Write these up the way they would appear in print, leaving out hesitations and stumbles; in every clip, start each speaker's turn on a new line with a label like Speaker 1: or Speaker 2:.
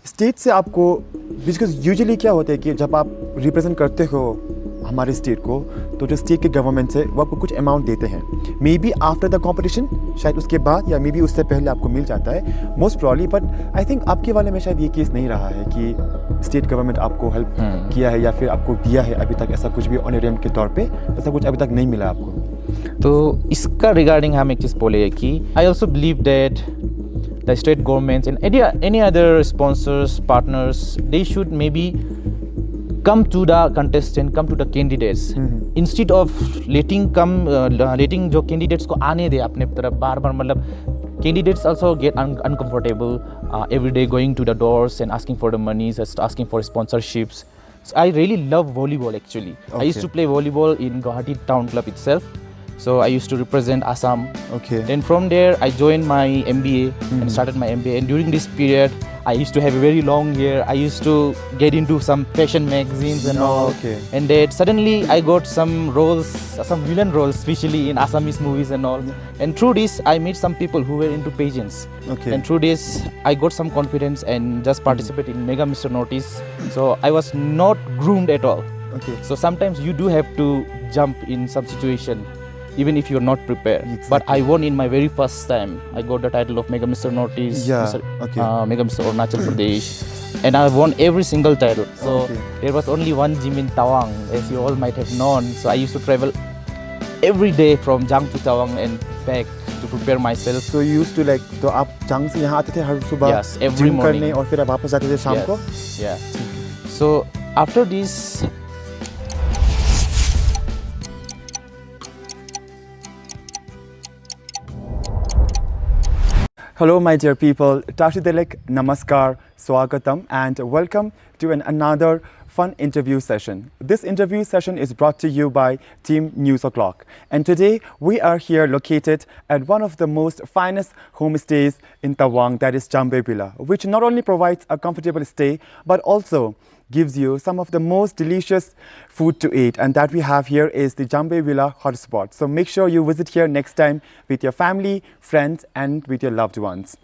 Speaker 1: State से आपको, because usually क्या होता है कि जब आप रिप्रेजेंट करते हो हमारे स्टेट को, तो जो स्टेट के गवर्नमेंट से वो आपको कुछ अमाउंट देते हैं, may be after the competition, शायद उसके बाद या मे बी उससे पहले आपको मिल जाता है most probably. But I think आपके वाले में शायद ये केस नहीं रहा है कि स्टेट गवर्नमेंट आपको हेल्प किया है या फिर आपको दिया है अभी तक ऐसा कुछ भी ऑनरेरियम के तौर पे, ऐसा कुछ अभी तक नहीं मिला आपको।
Speaker 2: तो इसका रिगार्डिंग हम एक चीज़ बोले कि I also believe that the state governments and any other sponsors, partners, they should maybe come to the contestant, come to the candidates instead of letting जो candidates को आने दे अपने तरफ बार बार, मतलब candidates also get uncomfortable every day going to the doors and asking for the monies, asking for sponsorships. So I really love volleyball actually. I used to play volleyball in Guwahati Town Club itself. So I used to represent Assam.
Speaker 1: Okay.
Speaker 2: Then from there I joined my MBA and started my MBA. And during this period, I used to have a very long hair. I used to get into some fashion magazines and all.
Speaker 1: Okay.
Speaker 2: And then suddenly I got some roles, some villain roles, especially in Assamese movies and all. And through this, I met some people who were into pageants.
Speaker 1: Okay.
Speaker 2: And through this, I got some confidence and just participated in Mega Mr. Notice. So I was not groomed at all.
Speaker 1: Okay.
Speaker 2: So sometimes you do have to jump in some situation, even if you're not prepared.
Speaker 1: Exactly.
Speaker 2: But I won in my very first time. I got the title of Mega Mr. Notice,
Speaker 1: Yeah, okay.
Speaker 2: Mega Mr. Arunachal Pradesh, and I won every single title. So
Speaker 1: Okay.
Speaker 2: there was only one gym in Tawang, as you all might have known. So I used to travel every day from Jang to Tawang and back to prepare myself.
Speaker 1: So you used to like, तो आप जंग से यहाँ आते थे हर सुबह
Speaker 2: Yes, every
Speaker 1: gym
Speaker 2: morning.
Speaker 1: करने और फिर आप वापस आते थे शाम को?
Speaker 2: Yeah. So after this,
Speaker 1: Hello my dear people, Tashi Dilek, Namaskar, Swagatam and welcome to another fun interview session. This interview session is brought to you by Team News O'Clock, and today we are here located at one of the most finest homestays in Tawang, that is Jambe Villa, which not only provides a comfortable stay but also gives you some of the most delicious food to eat, and that we have here is the Jambe Villa hotspot. So make sure you visit here next time with your family, friends and with your loved ones.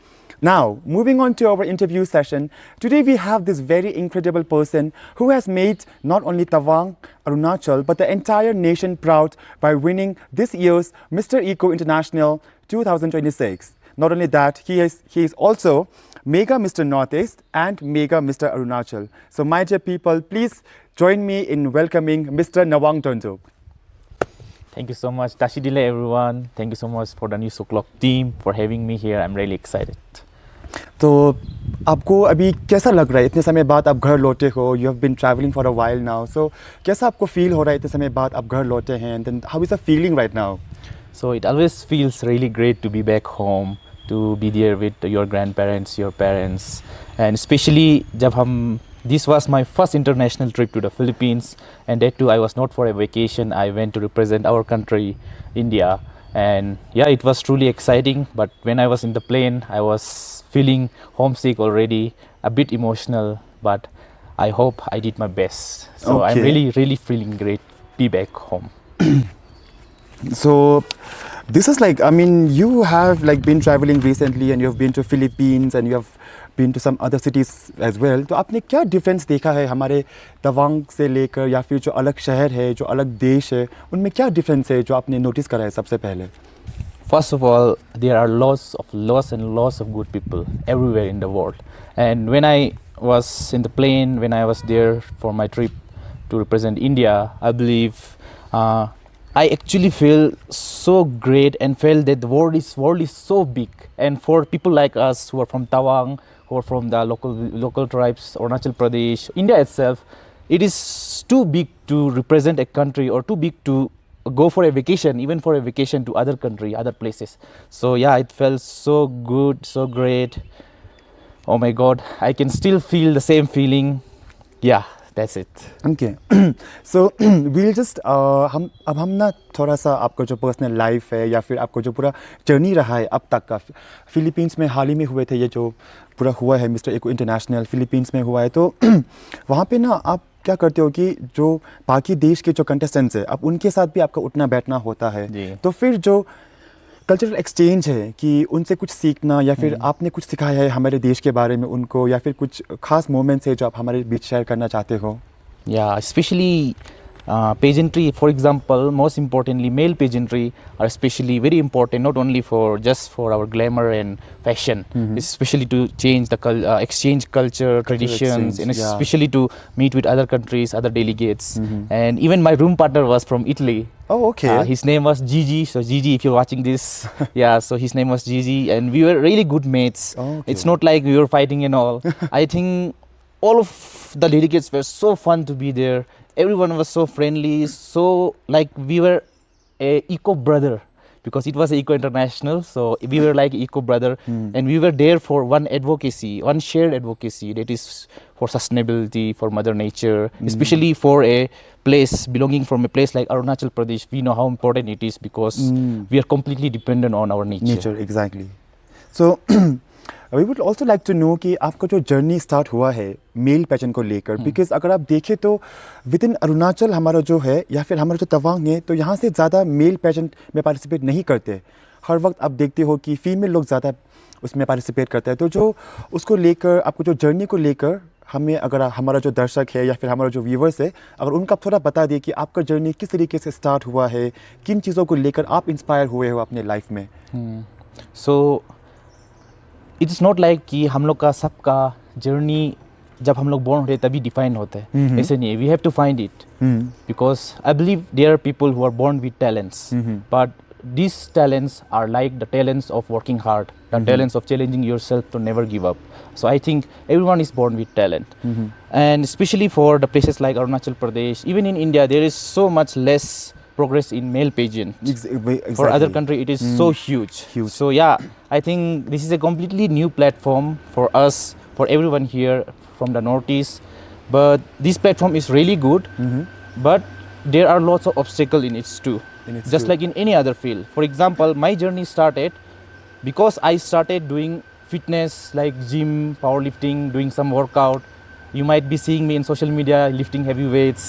Speaker 1: Now, moving on to our interview session, today we have this very incredible person who has made not only Tawang, Arunachal, but the entire nation proud by winning this year's Mr. Eco International 2026. Not only that, he is also Mega Mr. Northeast and Mega Mr. Arunachal. So my dear people, please join me in welcoming Mr. Nawang Tonduk.
Speaker 2: thank you so much, Tashidile everyone. Thank you so much for the News O'Clock team for having me here. I'm really excited.
Speaker 1: तो आपको अभी कैसा लग रहा है, इतने समय बाद आप घर लौटे हो, you have been travelling for a while now, so कैसा आपको फील हो रहा है इतने समय बाद आप घर लौटे हैं, and then how is the feeling right now?
Speaker 2: So it always feels really great to be back home, to be there with your grandparents, your parents, and especially जब हम, this was my first international trip to the Philippines, and that too I was not for a vacation. I went to represent our country, India, and yeah, it was truly exciting. But when I was in the plane, I was feeling homesick already, a bit emotional, but I hope I did my best. So I'm
Speaker 1: Okay.
Speaker 2: really feeling great be back home.
Speaker 1: So this is like, I mean, you have like been traveling recently and you have been to Philippines and you have been to some other cities as well. तो आपने क्या difference देखा है हमारे तवांग से लेकर, या फिर जो अलग शहर है, जो अलग देश है, उनमें क्या डिफरेंस है जो आपने नोटिस करा है सबसे पहले?
Speaker 2: First of all, there are lots of good people everywhere in the world. And when I was in the plane, when I was there for my trip to represent India, I believe I actually feel so great and felt that the world is so big. And for people like us who are from Tawang, who are from the local tribes, Arunachal Pradesh, India itself, it is too big to represent a country, or too big to go for a vacation, even for a vacation to other country, other places. So yeah, it felt so good, so great. Oh my God, I can still feel the same feeling. Yeah, that's it.
Speaker 1: Okay. So we'll just हम ना थोड़ा सा आपका जो personal life है या फिर आपको जो पूरा जर्नी रहा है अब तक का, फिलीपींस में हाल ही में हुए थे, ये जो पूरा हुआ है मिस्टर इको इंटरनेशनल फिलीपींस में हुआ है, तो वहाँ पे ना आप क्या करते हो कि जो बाकी देश के जो कंटेस्टेंट्स हैं, अब उनके साथ भी आपका उठना बैठना होता है,
Speaker 2: जी।
Speaker 1: तो फिर जो कल्चरल एक्सचेंज है कि उनसे कुछ सीखना या फिर आपने कुछ सिखाया है हमारे देश के बारे में उनको, या फिर कुछ खास मोमेंट्स है जो आप हमारे बीच शेयर करना चाहते हो?
Speaker 2: Yeah, especially pageantry, for example, most importantly, male pageantry are especially very important, not only for just for our glamour and fashion, especially to change the exchange culture, traditions,
Speaker 1: exchange,
Speaker 2: and
Speaker 1: yeah.
Speaker 2: especially to meet with other countries, other delegates. And even my room partner was from Italy.
Speaker 1: Oh, okay.
Speaker 2: His name was Gigi. So Gigi, if you're watching this, yeah, so his name was Gigi, and we were really good mates.
Speaker 1: Okay.
Speaker 2: It's not like we were fighting and all. I think all of the delegates were so fun to be there. Everyone was so friendly, so like we were a eco brother, because it was eco international. So we were like eco brother, and we were there for one advocacy, one shared advocacy, that is for sustainability, for mother nature, especially for a place belonging from a place like Arunachal Pradesh. We know how important it is, because we are completely dependent on our nature.
Speaker 1: Nature exactly. So we would also like to know कि आपका जो journey start हुआ है mail pageant को लेकर, because अगर आप देखें तो विद इन अरुणाचल हमारा जो है या फिर हमारा जो तवांग है, तो यहाँ से ज़्यादा मेल पेजेंट में पार्टिसिपेट नहीं करते. हर वक्त आप देखते हो कि फीमेल लोग ज़्यादा उसमें पार्टिसिपेट करते हैं. तो जो उसको लेकर आपको जो जर्नी को लेकर हमें, अगर हमारा जो दर्शक है या फिर हमारा जो व्यूवर्स है, अगर उनका थोड़ा बता दिए कि आपका जर्नी किस तरीके से स्टार्ट हुआ है, किन चीज़ों को लेकर आप इंस्पायर हुए हो अपने लाइफ में.
Speaker 2: So इट्स नॉट लाइक कि हम लोग का सबका जर्नी जब हम लोग बोर्न होते हैं तभी डिफाइन होता है. ऐसे नहीं है. We have to find it, because I believe there are people who are born with talents, but these talents are like the talents of working hard, the talents of challenging yourself to never give up. So I think everyone is born with talent, and especially for the places like Arunachal Pradesh, even in India, there is so much less progress in male pageant.
Speaker 1: Exactly.
Speaker 2: For other country, it is so huge. So yeah, I think this is a completely new platform for us, for everyone here from the Northeast. But this platform is really good, but there are lots of obstacles in it too. Just like in any other field. For example, my journey started because I started doing fitness like gym, powerlifting, doing some workout. You might be seeing me in social media lifting heavy weights.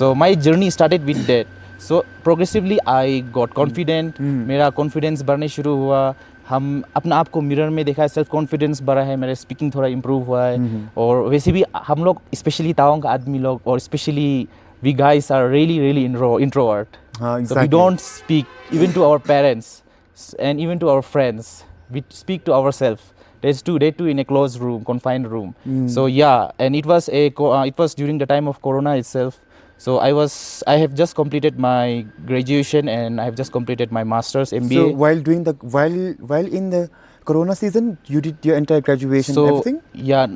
Speaker 2: So my journey started with that. So progressively I got confident. मेरा confidence बढ़ने शुरू हुआ. हम अपना आप को mirror में देखा है, सेल्फ कॉन्फिडेंस बढ़ा है, मेरा स्पीकिंग थोड़ा इम्प्रूव हुआ है. और वैसे भी हम लोग स्पेशली तावांग का आदमी लोग, और specially we guys are really introvert.
Speaker 1: Exactly.
Speaker 2: So we don't speak even to our parents and even to our friends. We speak to ourselves. They too in a closed room, confined room. So yeah, and it was during the time of Corona itself. So I have just completed my graduation, and I have just completed my master's MBA.
Speaker 1: So while in the Corona season, you did your entire graduation and everything?
Speaker 2: Yeah,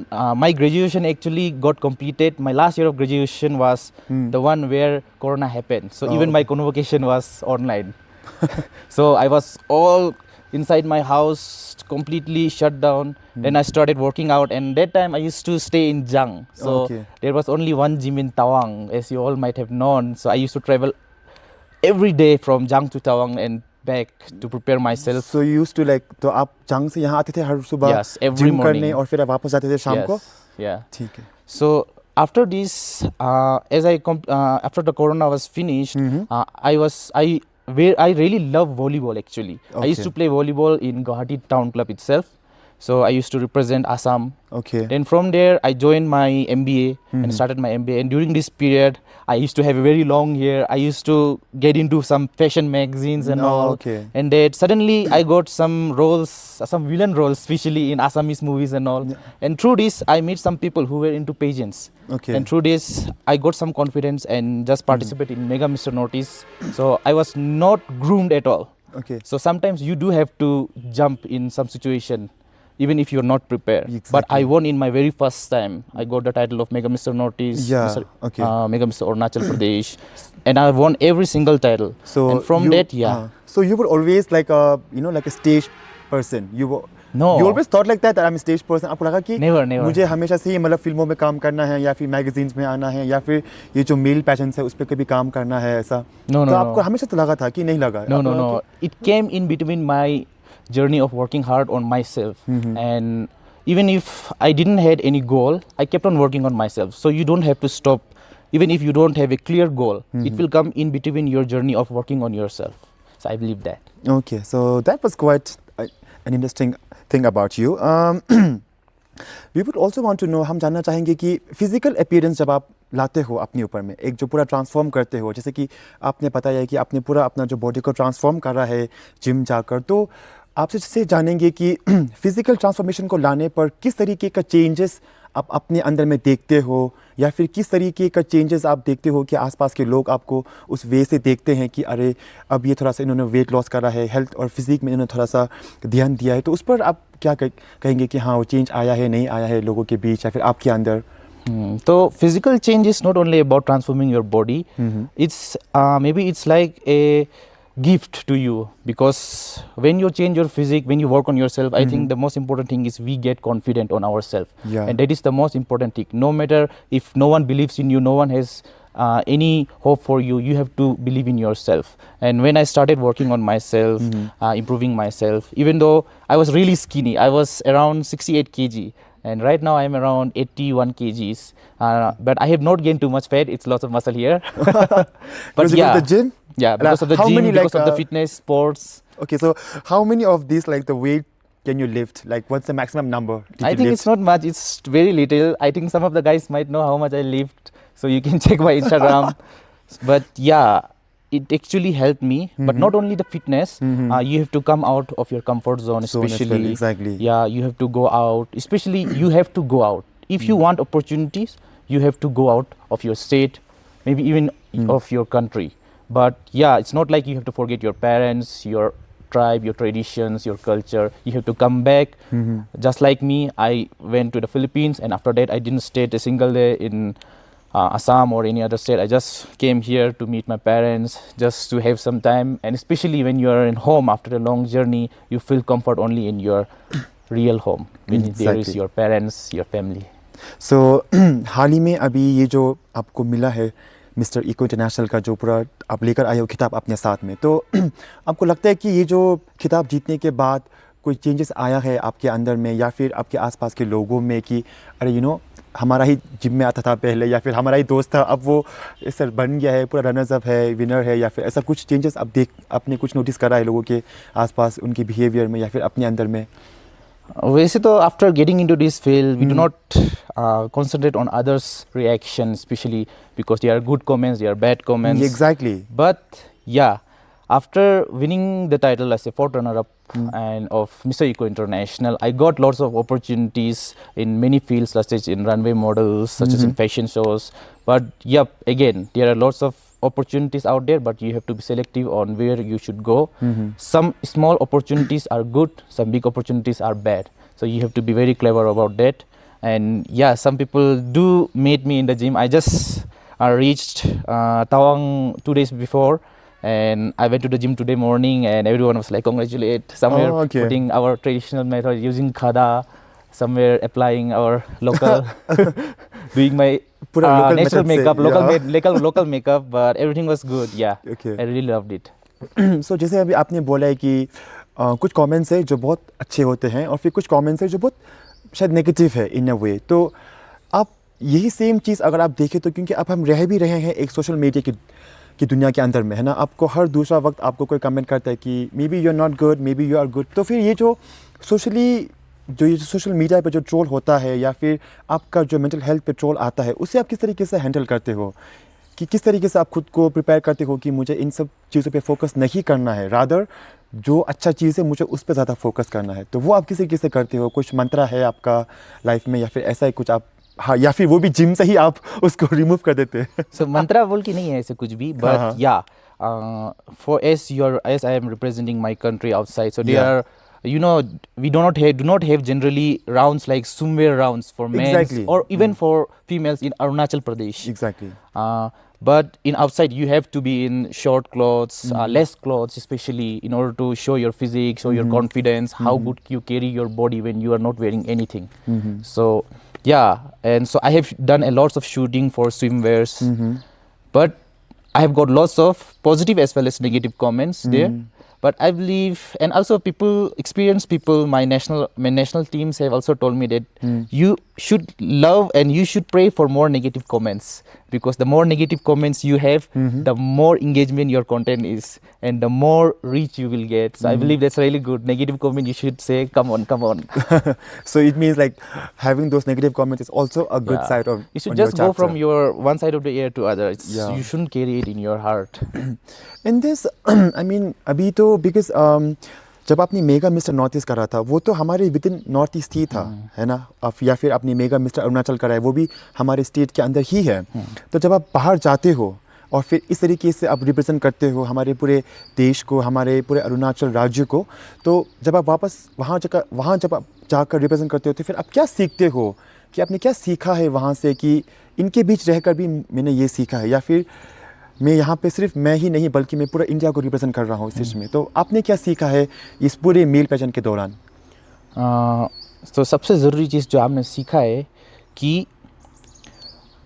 Speaker 2: my graduation actually got completed. My last year of graduation was the one where Corona happened. So even my convocation was online. So I was all inside my house, completely shut down. Then I started working out, and that time I used to stay in Jang. So there was only one gym in Tawang, as you all might have known. So I used to travel every day from Jang to Tawang and back to prepare myself.
Speaker 1: So you used to like, तो आप जंग से यहाँ आते थे हर सुबह?
Speaker 2: Yes, every
Speaker 1: gym
Speaker 2: morning.
Speaker 1: करने, और फिर आप वापस जाते थे शाम को?
Speaker 2: Yeah.
Speaker 1: ठीक है.
Speaker 2: So after this, after the Corona was finished, I really love volleyball actually. I used to play volleyball in Guwahati Town Club itself. So I used to represent Assam.
Speaker 1: Okay.
Speaker 2: Then from there, I joined my MBA and started my MBA. And during this period, I used to have a very long hair. I used to get into some fashion magazines and all.
Speaker 1: Okay.
Speaker 2: And then suddenly I got some roles, some villain roles, especially in Assamese movies and all.
Speaker 1: Yeah.
Speaker 2: And through this, I met some people who were into pageants.
Speaker 1: Okay.
Speaker 2: And through this, I got some confidence and just participated in Mega Mr. Northeast. So I was not groomed at all.
Speaker 1: Okay.
Speaker 2: So sometimes you do have to jump in some situation, even if you're not prepared.
Speaker 1: Exactly.
Speaker 2: But I won in my very first time. I got the title of Mega Mr. Northeast,
Speaker 1: Yeah, okay.
Speaker 2: Mega Mr. Arunachal Pradesh, and I won every single title.
Speaker 1: So
Speaker 2: and from
Speaker 1: you,
Speaker 2: that, yeah.
Speaker 1: So you were always like a, like a stage person. You were.
Speaker 2: No.
Speaker 1: You always thought like that I'm a stage person. आपको लगा कि
Speaker 2: Never.
Speaker 1: मुझे हमेशा से ही मतलब फिल्मों में काम करना है, या फिर मैगजीन्स में आना है, या फिर ये जो मेल पैशन है उस पर कभी काम करना है, ऐसा?
Speaker 2: No.
Speaker 1: तो आपको हमेशा तो लगा था कि नहीं लगा?
Speaker 2: No. It came in between my journey of working hard on myself. And even if I didn't had any goal, I kept on working on myself. So you don't have to stop. Even if you don't have a clear goal, it will come in between your journey of working on yourself. So I believe that.
Speaker 1: Okay, so that was quite an interesting thing about you. We would also want to know, हम जानना चाहेंगे कि physical appearance जब आप लाते हो अपने ऊपर में, एक जो पूरा ट्रांसफॉर्म करते हो, जैसे कि आपने बताया है कि आपने पूरा अपना जो बॉडी को ट्रांसफॉर्म करा है जिम जाकर, तो आपसे जैसे जानेंगे कि फिजिकल ट्रांसफॉर्मेशन को लाने पर किस तरीके का चेंजेस आप अपने अंदर में देखते हो, या फिर किस तरीके का चेंजेस आप देखते हो कि आसपास के लोग आपको उस वे से देखते हैं कि अरे अब ये थोड़ा सा इन्होंने वेट लॉस करा है, हेल्थ और फिजिक में इन्होंने थोड़ा सा ध्यान दिया है, तो उस पर आप क्या कहेंगे कि हाँ वो चेंज आया है, नहीं आया है लोगों के बीच या फिर आपके अंदर?
Speaker 2: So physical change is not only about transforming your body. It's maybe it's like a gift to you, because when you change your physique, when you work on yourself, I think the most important thing is we get confident on ourselves.
Speaker 1: Yeah.
Speaker 2: And that is the most important thing. No matter if no one believes in you, no one has any hope for you, you have to believe in yourself. And when I started working on myself, improving myself, even though I was really skinny, I was around 68 kg, and right now I'm around 81 kgs, but I have not gained too much fat. It's lots of muscle here. But
Speaker 1: Because you go to the gym?
Speaker 2: Yeah, because of the
Speaker 1: How
Speaker 2: gym,
Speaker 1: many,
Speaker 2: because
Speaker 1: like,
Speaker 2: of the fitness, sports.
Speaker 1: Okay, so how many of these, like the weight can you lift? Like what's the maximum number?
Speaker 2: I think it's not much, it's very little. I think some of the guys might know how much I lift, so you can check my Instagram. But yeah, it actually helped me. But not only the fitness, you have to come out of your comfort zone,
Speaker 1: Zone as well,
Speaker 2: especially.
Speaker 1: exactly.
Speaker 2: Yeah, you have to go out. Especially, you have to go out. If you want opportunities, you have to go out of your state, maybe even of your country. But yeah, it's not like you have to forget your parents, your tribe, your traditions, your culture. You have to come back. Just like me, I went to the Philippines, and after that I didn't stay a single day in Assam or any other state. I just came here to meet my parents, just to have some time. And especially when you are in home after a long journey, you feel comfort only in your real home, when there is
Speaker 1: Exactly.
Speaker 2: your parents, your family.
Speaker 1: So हाल ही में अभी ये जो आपको मिला है mister Eco international का, जो पूरा आप लेकर आए हो खिताब अपने साथ में, तो आपको लगता है कि ये जो खिताब जीतने के बाद कोई चेंजेस आया है आपके अंदर में या फिर आपके आसपास के लोगों में कि अरे हमारा ही जिम में आता था पहले, या फिर हमारा ही दोस्त था, अब वो सर बन गया है, पूरा रनर्स अप है, विनर है, या फिर ऐसा कुछ चेंजेस आपने कुछ नोटिस करा है लोगों के आसपास, उनके बिहेवियर में या फिर अपने अंदर में?
Speaker 2: वैसे तो after getting into this field, we do not concentrate on others' reaction, especially because there are good comments, there are bad comments.
Speaker 1: Exactly.
Speaker 2: But yeah, after winning the title as a fourth runner-up and of Mr. Eco International, I got lots of opportunities in many fields, such as in runway models, such as in fashion shows. But yep, again, there are lots of opportunities out there, but you have to be selective on where you should go. Some small opportunities are good, some big opportunities are bad. So you have to be very clever about that. And yeah, some people do meet me in the gym. I just reached Tawang 2 days before, and I went to the gym today morning, and everyone was like, congratulate. Somewhere
Speaker 1: okay.
Speaker 2: putting our traditional method using khada, somewhere applying our local, doing my
Speaker 1: पूरा local
Speaker 2: natural
Speaker 1: method से,
Speaker 2: makeup,
Speaker 1: yeah.
Speaker 2: local makeup, but everything was good. Yeah,
Speaker 1: Okay.
Speaker 2: I really loved it.
Speaker 1: So जैसे अभी आपने बोला है कि कुछ comments है जो बहुत अच्छे होते हैं और फिर कुछ कमेंट्स है जो बहुत शायद नेगेटिव है इन अ वे, तो आप यही सेम चीज़ अगर आप देखें तो, क्योंकि अब हम रह भी रहे हैं एक सोशल मीडिया की दुनिया के अंदर में, है ना, आपको हर दूसरा वक्त आपको कोई कमेंट करता है कि maybe you are not good, maybe you are good, तो फिर ये जो सोशल मीडिया पे जो ट्रोल होता है या फिर आपका जो मेंटल हेल्थ पे ट्रोल आता है, उसे आप किस तरीके से हैंडल करते हो, कि किस तरीके से आप खुद को प्रिपेयर करते हो कि मुझे इन सब चीज़ों पे फोकस नहीं करना है, रादर जो अच्छा चीज़ है मुझे उस पर ज़्यादा फोकस करना है, तो वो आप किस तरीके से करते हो? कुछ मंत्रा है आपका लाइफ में या फिर ऐसा ही कुछ आप, हाँ, या फिर वो भी जिम से ही आप उसको रिमूव कर देते हैं?
Speaker 2: So mantra बोल के नहीं है ऐसे कुछ भी, but yeah, for as I am representing my country outside, so there are, we do not have generally rounds like Sumwer rounds for men
Speaker 1: Exactly.
Speaker 2: or even for females in Arunachal Pradesh.
Speaker 1: Exactly.
Speaker 2: But in outside you have to be in short clothes, less clothes, especially in order to show your physique, show your confidence, how good you carry your body when you are not wearing anything. So yeah, and so I have done a lots of shooting for swimwears, but I have got lots of positive as well as negative comments there. But I believe, and also people, experienced people, my national teams have also told me that you should love and you should pray for more negative comments, because the more negative comments you have, the more engagement your content is, and the more reach you will get. So I believe that's really good. Negative comment, you should say, come on, come on.
Speaker 1: So it means like having those negative comments is also a good
Speaker 2: Yeah.
Speaker 1: side of
Speaker 2: You should
Speaker 1: on
Speaker 2: just
Speaker 1: your
Speaker 2: go from
Speaker 1: chapter.
Speaker 2: your one side of the ear to other.
Speaker 1: Yeah.
Speaker 2: You shouldn't carry it in your heart.
Speaker 1: In this, I mean, अभी तो because जब आपने mega mister north east करा था वो तो हमारे with in north east ही था, है ना? अब या फिर आपने मेगा मिस्टर अरुणाचल करा है वो भी हमारे स्टेट के अंदर ही है। तो जब आप बाहर जाते हो और फिर इस तरीके से आप रिप्रेजेंट करते हो हमारे पूरे देश को, हमारे पूरे अरुणाचल राज्य को, तो जब आप वापस वहाँ जब आप जाकर रिप्रेजेंट करते हो तो फिर आप क्या सीखते हो कि आपने क्या सीखा है वहाँ से कि इनके बीच रहकर भी मैंने ये सीखा है, या फिर मैं यहाँ पे सिर्फ मैं ही नहीं बल्कि मैं पूरा इंडिया को रिप्रेजेंट कर रहा हूँ इस चीज़ में। तो आपने क्या सीखा है इस पूरे मील पैजन के दौरान?
Speaker 2: तो सबसे ज़रूरी चीज़ जो आपने सीखा है कि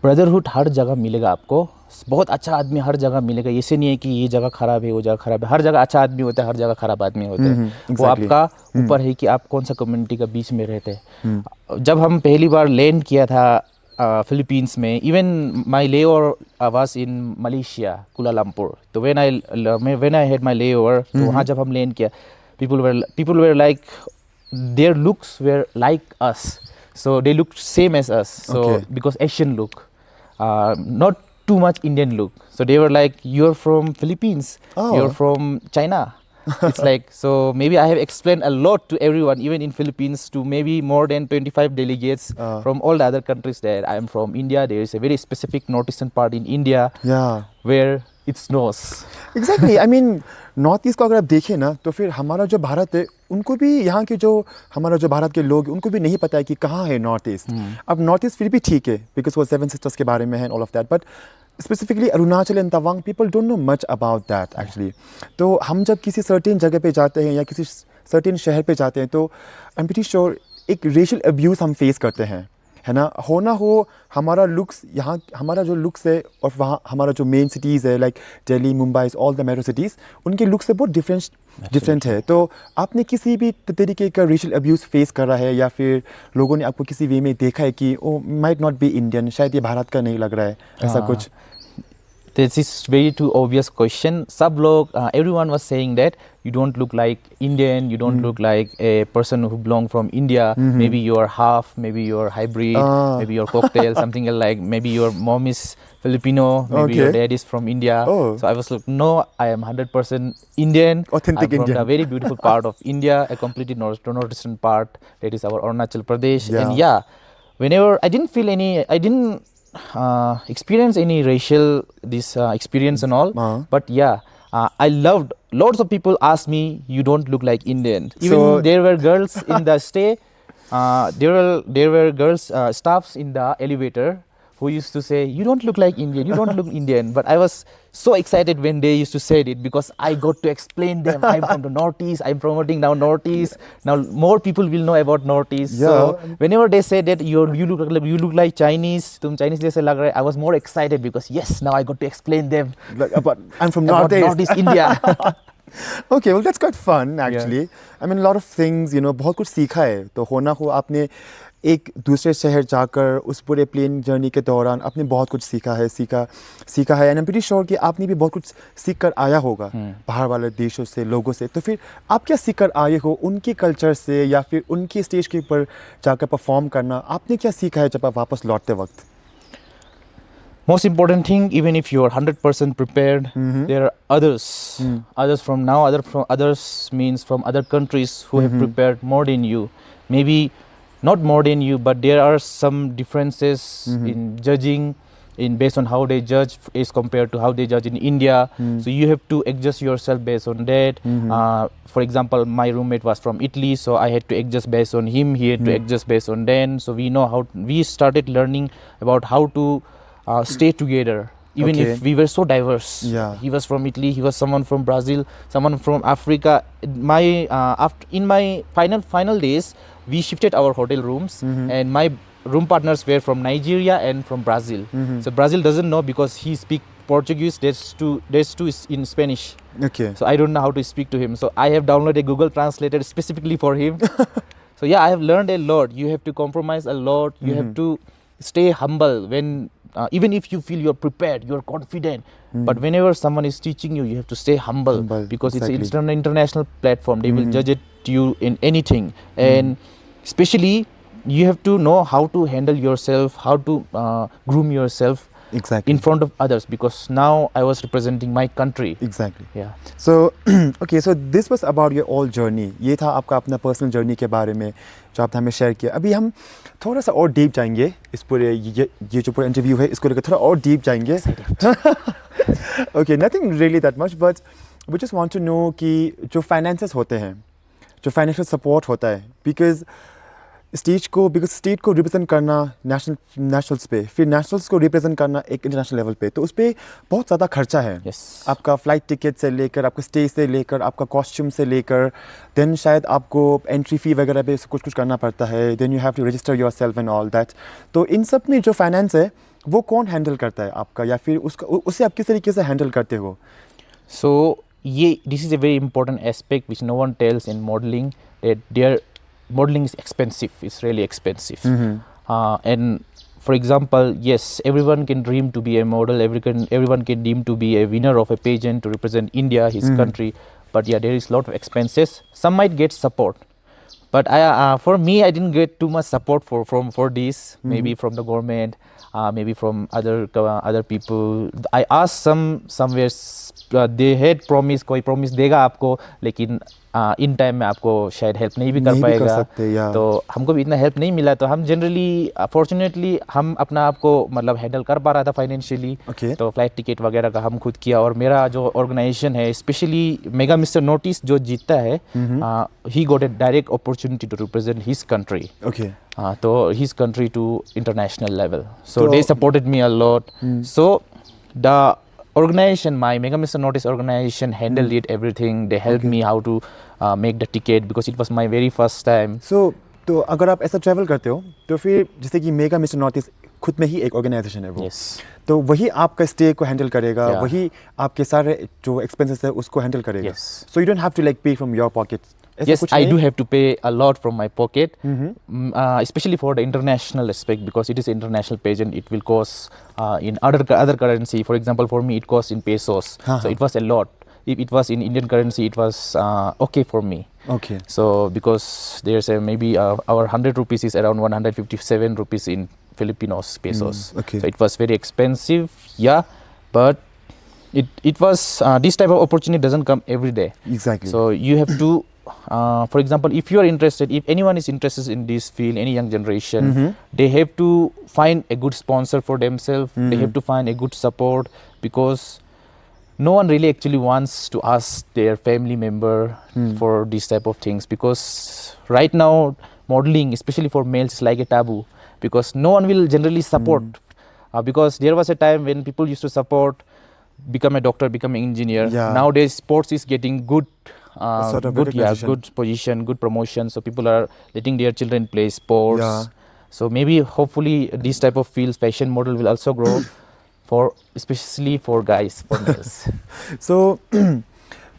Speaker 2: ब्रदरहुड हर जगह मिलेगा आपको। बहुत अच्छा आदमी हर जगह मिलेगा। ऐसे नहीं है कि ये जगह ख़राब है, वो जगह ख़राब है। हर जगह अच्छा आदमी होता है, हर जगह ख़राब आदमी होता है। वो
Speaker 1: exactly.
Speaker 2: आपका ऊपर है कि आप कौन सा कम्युनिटी का बीच में रहते हैं। जब हम पहली बार लैंड किया था फिलीपींस में, even my layover was in Malaysia, Kuala Lumpur. तो when I had my layover, तो वहाँ जब हम लैंड किया, people were like, their looks were like us, so they looked same as us. So
Speaker 1: Okay.
Speaker 2: because Asian look, not too much Indian look. So they were like, you're from Philippines,
Speaker 1: Oh.
Speaker 2: you're from China. It's like, so maybe I have explained a lot to everyone, even in Philippines, to maybe more than 25 delegates from all the other countries, that I am from India. There is a very specific northeastern part in India
Speaker 1: Yeah.
Speaker 2: where it snows.
Speaker 1: Exactly, I mean north east को अगर आप देखें ना तो फिर हमारा जो भारत है उनको भी, यहाँ के जो हमारा जो भारत के लोग उनको भी नहीं पता है कि कहाँ है नॉर्थ ईस्ट। अब नॉर्थ ईस्ट फिर भी ठीक है बिकॉज वो सेवन सिस्टर्स के बारे में है all of that, but specifically Arunachal and Tawang people don't know much about that actually. तो हम जब किसी सर्टेन जगह पे जाते हैं या किसी सर्टेन शहर पे जाते हैं तो आई एम प्रीटी श्योर एक रेशियल अब्यूज़ हम फेस करते हैं, है ना? हो ना हो हमारा लुक्स, यहाँ हमारा जो लुक्स है और वहाँ हमारा जो मेन सिटीज़ है like Delhi, Mumbai, all the metro cities, उनके लुक्स से बहुत डिफरेंट है। तो आपने किसी भी तरीके का रेशियल अब्यूज़ फेस करा है या फिर लोगों ने आपको किसी वे में देखा है कि ओ माइट नॉट बी इंडियन, शायद ये भारत का नहीं लग रहा है, ऐसा कुछ?
Speaker 2: This is very too obvious question. सब लोग, everyone was saying that you don't look like Indian, you don't look like a person who belong from India. Maybe you're half, maybe you're hybrid, maybe you're cocktail, something like, maybe your mom is Filipino, maybe your
Speaker 1: Okay.
Speaker 2: dad is from India.
Speaker 1: Oh.
Speaker 2: So I was like, no, I am 100% Indian.
Speaker 1: Authentic
Speaker 2: I'm from
Speaker 1: Indian.
Speaker 2: the very beautiful part of India, a completely northeastern part. That is our Arunachal Pradesh.
Speaker 1: Yeah.
Speaker 2: And yeah, whenever I didn't feel any, I didn't experience any racial experience and all, but yeah, I loved, lots of people asked me, you don't look like Indian. Even
Speaker 1: So-
Speaker 2: there were girls in the stay, there were girls staffs in the elevator who used to say, you don't look like Indian, you don't look Indian. But I was so excited when they used to say it, because I got to explain them, I'm from the Northeast, I'm promoting now Northeast. Now more people will know about Northeast.
Speaker 1: Yeah.
Speaker 2: So whenever they say that you look like Chinese, tum Chinese जैसे लग रहा है, I was more excited because yes, now I got to explain them
Speaker 1: Like, but I'm from
Speaker 2: about
Speaker 1: Northeast.
Speaker 2: Northeast India.
Speaker 1: Okay, well that's quite fun actually. I mean a lot of things, you know, बहुत कुछ सीखा है। तो होना हो आपने एक दूसरे शहर जाकर उस पूरे प्लेन जर्नी के दौरान आपने बहुत कुछ सीखा है and I am pretty sure कि आपने भी बहुत कुछ सीख कर आया होगा बाहर वाले देशों से, लोगों से। तो फिर आप क्या सीख कर आए हो उनके कल्चर से या फिर उनके स्टेज के ऊपर जाकर परफॉर्म करना, आपने क्या सीखा है जब आप वापस लौटते वक्त?
Speaker 2: Most important thing, even if you are 100% prepared, there are others from now, others means from other countries who have prepared more than you. Maybe not more than you, but there are some differences in judging, in based on how they judge as compared to how they judge in India. So you have to adjust yourself based on that. For example, my roommate was from Italy, so I had to adjust based on him. He had to adjust based on then. So we know how, we started learning about how to stay together, even
Speaker 1: Okay.
Speaker 2: if we were so diverse.
Speaker 1: Yeah.
Speaker 2: He was from Italy, he was someone from Brazil, someone from Africa. In my final days, we shifted our hotel rooms, and my room partners were from Nigeria and from Brazil. So Brazil doesn't know because he speak Portuguese, there's two in Spanish.
Speaker 1: Okay.
Speaker 2: So I don't know how to speak to him. So I have downloaded a Google Translator specifically for him. So yeah, I have learned a lot. You have to compromise a lot. You have to stay humble when even if you feel you're prepared, you're confident. But whenever someone is teaching you, you have to stay humble, because
Speaker 1: exactly.
Speaker 2: it's an international platform. They will judge it you in anything, and especially you have to know how to handle yourself, how to groom yourself
Speaker 1: Exactly.
Speaker 2: in front of others, because now I was representing my country.
Speaker 1: Exactly.
Speaker 2: Yeah.
Speaker 1: So okay, so this was about your all journey. ये था आपका अपना personal journey के बारे में जो आपने हमें शेयर किया. अभी हम थोड़ा सा और डीप जाएंगे इस पूरे ये जो पूरा इंटरव्यू है इसको लेकर थोड़ा और डीप जाएंगे. Okay, nothing really that much, but we just want to know कि जो फाइनेंसेस होते हैं, जो फाइनेंशियल सपोर्ट होता है, बिकॉज स्टेट को रिप्रेजेंट करना नेशनल्स पे, फिर नेशनल्स को रिप्रेजेंट करना एक इंटरनेशनल लेवल पे, तो उस पर बहुत ज़्यादा खर्चा है.
Speaker 2: Yes.
Speaker 1: आपका फ़्लाइट टिकट से लेकर, आपका स्टे से लेकर, आपका कॉस्ट्यूम से लेकर, देन शायद आपको एंट्री फ़ी वगैरह पे कुछ करना पड़ता है, then you have to register yourself and all that. तो इन सब में जो फाइनेंस है वो कौन हैंडल करता है आपका, या फिर उसे आप किस तरीके से हैंडल करते हो?
Speaker 2: So this is a very important aspect which no one tells in modeling, that their modeling is expensive. It's really expensive. And for example, yes, everyone can dream to be a model. Everyone can dream to be a winner of a pageant to represent India, his country. But yeah, there is a lot of expenses. Some might get support, but for me, I didn't get too much support for this. Maybe from the government, maybe from other people. I asked somewhere. They had promised, कोई promise देगा आपको, लेकिन in time में आपको शायद help नहीं भी कर पाएगा. तो हमको भी इतना हेल्प नहीं मिला, तो हम जनरली फॉर्चुनेटली हम अपना आप को मतलब हैंडल कर पा रहा था फाइनेंशियली. तो फ्लाइट टिकट वगैरह का हम खुद किया, और मेरा जो ऑर्गेनाइजेशन है, स्पेशली मेगा मिस्टर नोटिस जो जीतता है, he got a direct opportunity to represent his country. तो his country to international level. So they supported me a lot. So the organization, my Mega Mr. Notice organization handled it everything. They helped me how to make the ticket, because it was my very first time.
Speaker 1: So तो अगर आप ऐसा travel करते हो, तो फिर जैसे कि मेगा मिस्टर नॉर्थ खुद में ही एक ऑर्गेनाइजेशन है वो.
Speaker 2: Yes.
Speaker 1: तो वही आपका स्टे को हैंडल करेगा, वही आपके सारे जो एक्सपेंसेस है उसको हैंडल करेगा. So you don't have to like pay from your pocket.
Speaker 2: Yes, I do have to pay a lot from my pocket, especially for the international aspect, because it is an international pageant. It will cost in other currency. For example, for me, it costs in pesos. So it was a lot. If it was in Indian currency, it was okay for me.
Speaker 1: Okay.
Speaker 2: So because there's maybe our 100 rupees is around 157 rupees in Filipinos pesos.
Speaker 1: Okay.
Speaker 2: So it was very expensive. Yeah, but it was this type of opportunity doesn't come every day.
Speaker 1: Exactly.
Speaker 2: So you have to. For example, if you are interested, if anyone is interested in this field, any young generation, they have to find a good sponsor for themselves. They have to find a good support, because no one really actually wants to ask their family member for these type of things, because right now modeling, especially for males, is like a taboo, because no one will generally support. Because there was a time when people used to support, become a doctor, become an engineer. Nowadays sports is getting good.
Speaker 1: Sort of
Speaker 2: good position, good promotion, so people are letting their children play sports. So maybe hopefully this type of fields, fashion model will also grow for especially for guys, for males.
Speaker 1: So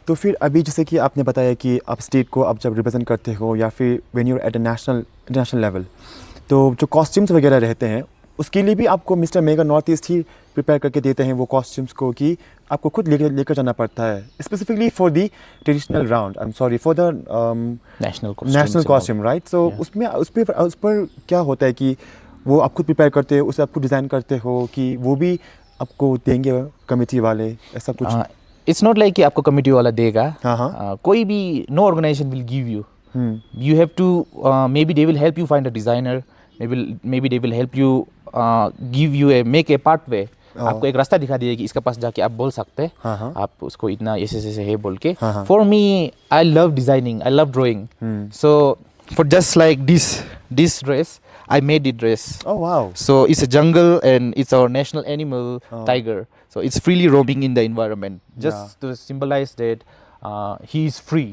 Speaker 1: तो फिर अभी जैसे कि आपने बताया कि आप state को आप जब रिप्रेजेंट करते हो, या फिर when you at a international level, तो जो कॉस्ट्यूम्स वगैरह रहते हैं उसके लिए भी आपको मिस्टर मेगा नॉर्थ ईस्ट ही प्रिपेयर करके देते हैं वो कॉस्ट्यूम्स को, कि आपको खुद लेकर जाना पड़ता है, specifically for the traditional round, I am sorry for the national costume, right? So उसमें उस पर क्या होता है कि वो आप खुद प्रिपेयर करते हो, उसे आप खुद डिज़ाइन करते हो, कि वो भी आपको देंगे कमेटी वाले, ऐसा कुछ?
Speaker 2: इट्स नॉट लाइक कि आपको कमेटी वाला देगा. कोई भी, no organisation will give you. You have to maybe they will help you find a designer, maybe they will help you give you make a pathway. आपको एक रास्ता दिखा दिया कि इसके पास जाके आप बोल सकते हैं, आप उसको इतना ऐसे है बोल के. For me, I love designing, I love drawing. So for just like this dress, I made the dress.
Speaker 1: Oh wow.
Speaker 2: So it's a jungle and it's our national animal, tiger. So it's freely roaming in the environment, just to symbolize that he is free.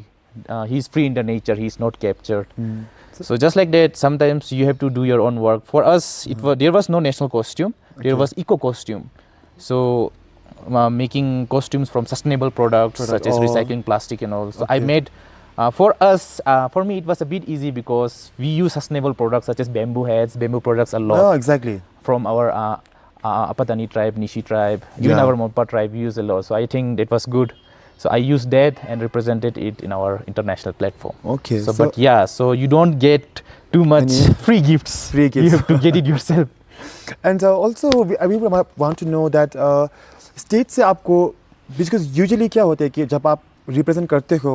Speaker 2: He's free in the nature, he's not captured. So just like that, sometimes you have to do your own work. For us, there was no national costume, there was eco costume. So making costumes from sustainable products such as
Speaker 1: Oh.
Speaker 2: recycling plastic and all. So I
Speaker 1: Okay.
Speaker 2: made for us, for me it was a bit easy because we use sustainable products such as bamboo hats, bamboo products a lot
Speaker 1: Oh, exactly.
Speaker 2: from our Apatani tribe, Nishi tribe, even
Speaker 1: Yeah.
Speaker 2: our Monpa tribe we use a lot. So I think it was good. So I used that and represented it in our international platform.
Speaker 1: Okay.
Speaker 2: So, but yeah, so you don't get too much
Speaker 1: Any-
Speaker 2: free gifts.
Speaker 1: Free gifts.
Speaker 2: You have to get it yourself.
Speaker 1: And also we want to know that state से आपको, because usually क्या होता है कि जब आप represent करते हो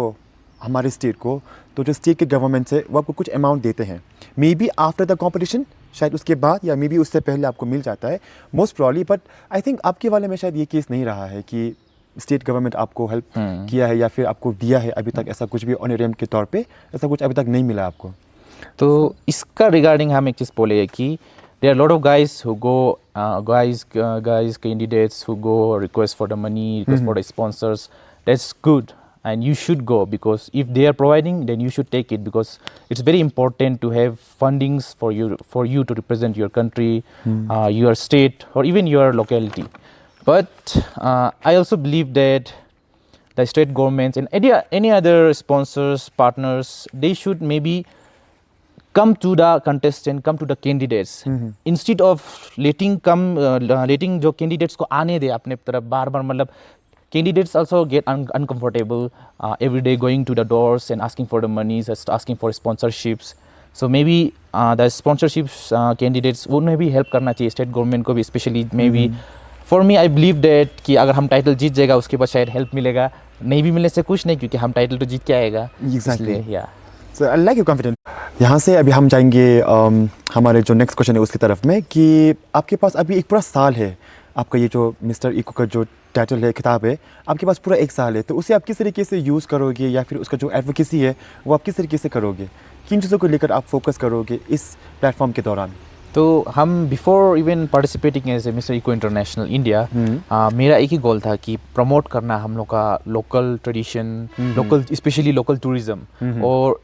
Speaker 1: हमारे स्टेट को, तो जो स्टेट के गवर्नमेंट है वो आपको कुछ अमाउंट देते हैं, may be after the competition, शायद उसके बाद या मे बी उससे पहले आपको मिल जाता है most probably. But I think आपके वाले में शायद ये केस नहीं रहा है कि स्टेट गवर्नमेंट आपको हेल्प किया है या फिर आपको दिया है अभी तक, ऐसा कुछ भी ऑनरेरियम के तौर पे ऐसा कुछ अभी तक नहीं मिला आपको।
Speaker 2: तो इसका रिगार्डिंग हम एक चीज़ बोले कि there are a lot of guys who go guys candidates who go request for the money, request for the sponsors. That's good and you should go, because if they are providing then you should take it, because it's very important to have fundings for you to represent your country, your state or even your locality. But I also believe that the state governments and any other sponsors, partners, they should maybe come to the contestant, come to the candidates, instead of letting जो candidates को आने दे अपने तरफ बार बार, मतलब candidates also get uncomfortable every day going to the doors and asking for the monies, asking for sponsorships. So maybe the sponsorships candidates would maybe help करना चाहिए state government को भी, especially maybe for me I believe that कि अगर हम title जीत जाएगा उसके बाद शायद हेल्प मिलेगा, नहीं भी मिलने से कुछ नहीं, क्योंकि हम टाइटल तो जीत के आएगा।
Speaker 1: Exactly.
Speaker 2: या
Speaker 1: So I like your confidence. यहाँ से अभी हम जाएंगे हमारे जो नेक्स्ट क्वेश्चन है उसकी तरफ में, कि आपके पास अभी एक पूरा साल है, आपका ये जो मिस्टर इको का जो टाइटल है, खिताब है, आपके पास पूरा एक साल है, तो उसे आप किस तरीके से यूज़ करोगे या फिर उसका जो एडवोकेसी है वो आप किस तरीके से करोगे, किन चीज़ों को लेकर आप फोकस करोगे इस प्लेटफॉर्म के दौरान?
Speaker 2: तो हम before even participating as a Mister Eco International India, मेरा एक ही गोल था कि प्रमोट करना हम लोग का local tradition, local specially local tourism. और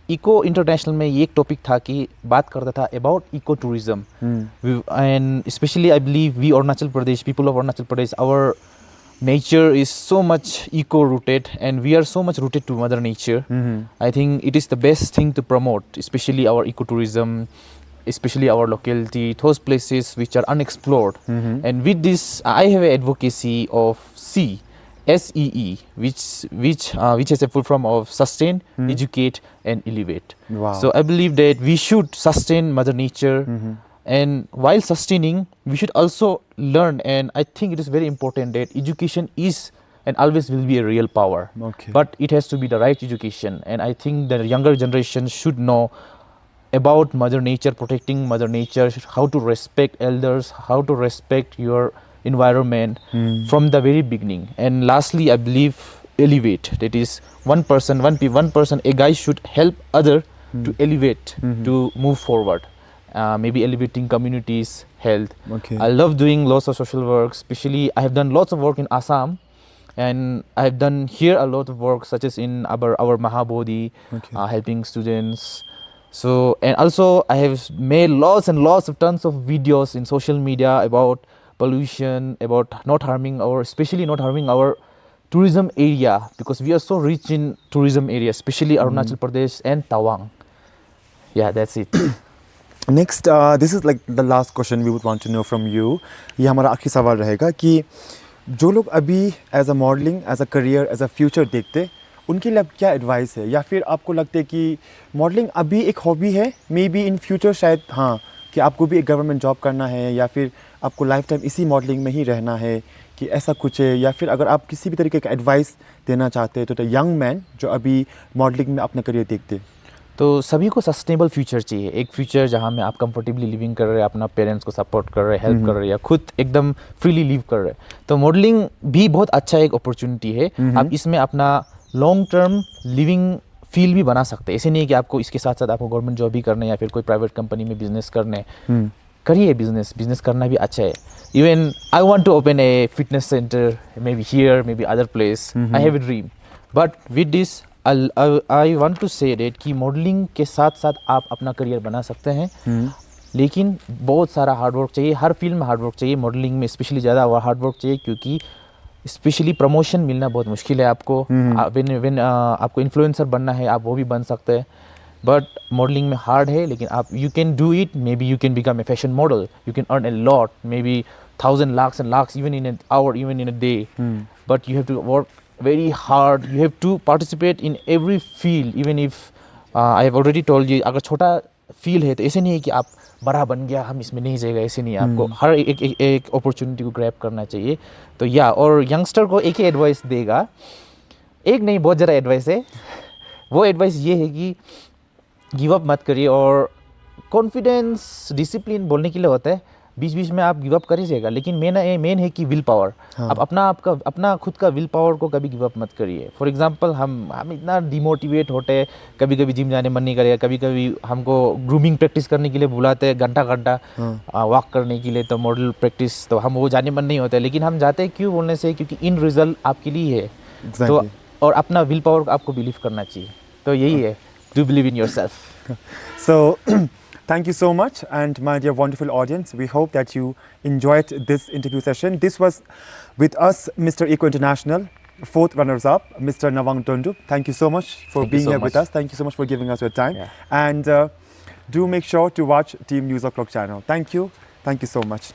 Speaker 2: इको इंटरनेशनल में ये एक टॉपिक था कि बात करता था about eco tourism, and specially I believe we Arunachal Pradesh, people of Arunachal Pradesh, our nature is so much eco rooted and we are so much rooted to mother nature. I think it is the best thing to promote, especially our ecotourism, especially our locality, those places which are unexplored. And with this I have an advocacy of SEE, which has a full form of sustain, educate and elevate.
Speaker 1: Wow.
Speaker 2: So I believe that we should sustain mother nature, and while sustaining we should also learn, and I think it is very important that education is and always will be a real power.
Speaker 1: Okay.
Speaker 2: But it has to be the right education, and I think the younger generation should know about mother nature, protecting mother nature, how to respect elders, how to respect your environment from the very beginning. And lastly I believe elevate, that is one person, a guy should help other to elevate, to move forward. Maybe elevating communities, health.
Speaker 1: Okay.
Speaker 2: I love doing lots of social work, especially I have done lots of work in Assam, and I have done here a lot of work such as in our Mahabodhi, helping students. So, and also I have made lots and lots of tons of videos in social media about pollution, about not harming our, especially not harming our tourism area, because we are so rich in tourism area, especially Arunachal Pradesh and Tawang. Yeah, that's it.
Speaker 1: Next this is like the last question we would want to know from you. ये हमारा आखिरी सवाल रहेगा कि जो लोग अभी as a modelling, as a career, as a future देखते, उनके लिए क्या एडवाइस है, या फिर आपको लगता है कि मॉडलिंग अभी एक हॉबी है, मे बी इन फ्यूचर शायद हाँ कि आपको भी एक गवर्नमेंट जॉब करना है, या फिर आपको लाइफ टाइम इसी मॉडलिंग में ही रहना है, कि ऐसा कुछ है, या फिर अगर आप किसी भी तरीके का एडवाइस देना चाहते हैं तो द यंग मैन जो अभी मॉडलिंग में अपना करियर देखते?
Speaker 2: तो सभी को सस्टेनेबल फ्यूचर चाहिए, एक फ्यूचर जहाँ में आप कंफर्टेबली लिविंग कर रहे हैं, अपना पेरेंट्स को सपोर्ट कर रहे हैं, हेल्प कर रहे हैं, या खुद एकदम फ्रीली लिव कर रहे हैं। तो मॉडलिंग भी बहुत अच्छा एक अपॉर्चुनिटी है। आप इसमें अपना लॉन्ग टर्म लिविंग फील भी बना सकते हैं। ऐसे नहीं है कि आपको इसके साथ साथ आपको गवर्नमेंट जॉब भी करना है या फिर कोई प्राइवेट कंपनी में बिजनेस करने, करिए बिजनेस करना भी अच्छा है। Even I want to open a fitness centre, maybe here, maybe other place, I have a dream, but with this I want to say that कि modelling के साथ साथ आप अपना करियर बना सकते हैं। लेकिन बहुत सारा हार्डवर्क चाहिए, हर फील्ड में हार्डवर्क चाहिए, मॉडलिंग में स्पेशली ज़्यादा हार्डवर्क चाहिए, क्योंकि स्पेशली प्रमोशन मिलना बहुत मुश्किल है आपको। व्हेन आपको इन्फ्लुएंसर बनना है आप वो भी बन सकते हैं, बट मॉडलिंग में हार्ड है, लेकिन आप you can do it. May be you can become a fashion model, you can earn a lot, may be 1000 lakhs and lakhs even in an hour, even in a day. But you have to work very hard, you have to participate in every field, even if I have already told you, अगर छोटा field है तो ऐसे नहीं है कि आप बड़ा बन गया हम इसमें नहीं जाएगा, ऐसे नहीं है। आपको हर एक अपॉर्चुनिटी को ग्रैब करना चाहिए। तो या और यंगस्टर को एक ही एडवाइस देगा, एक नहीं बहुत ज़्यादा एडवाइस है। वो एडवाइस ये है कि गिव अप मत करिए, और कॉन्फिडेंस डिसिप्लिन बोलने के लिए होता है, बीच बीच में आप गिव अप कर ही जाएगा, लेकिन मेन है कि विल पावर। आप अपना खुद का विल पावर को कभी गिव अप मत करिए। फॉर एग्जांपल हम इतना डिमोटिवेट होते हैं, कभी कभी जिम जाने मन नहीं करेगा, कभी कभी हमको ग्रूमिंग प्रैक्टिस करने के लिए बुलाते हैं घंटा वॉक करने के लिए, तो मॉडल प्रैक्टिस, तो हम वो जाने मन नहीं होता है, लेकिन हम जाते हैं क्यों बोलने से, क्योंकि इन रिजल्ट आपके लिए है। तो और अपना विल पावर को आपको बिलीव करना चाहिए। तो यही है, do believe in yourself.
Speaker 1: So thank you so much, and my dear wonderful audience, we hope that you enjoyed this interview session. This was with us Mr. Eco International 4th runners up, Mr. Nawang Tundu. Thank you so much for
Speaker 2: Thank you
Speaker 1: being
Speaker 2: so
Speaker 1: here with
Speaker 2: much.
Speaker 1: us. Thank you so much for giving us your time.
Speaker 2: Yeah.
Speaker 1: And do make sure to watch Team News O'Clock channel. Thank you so much.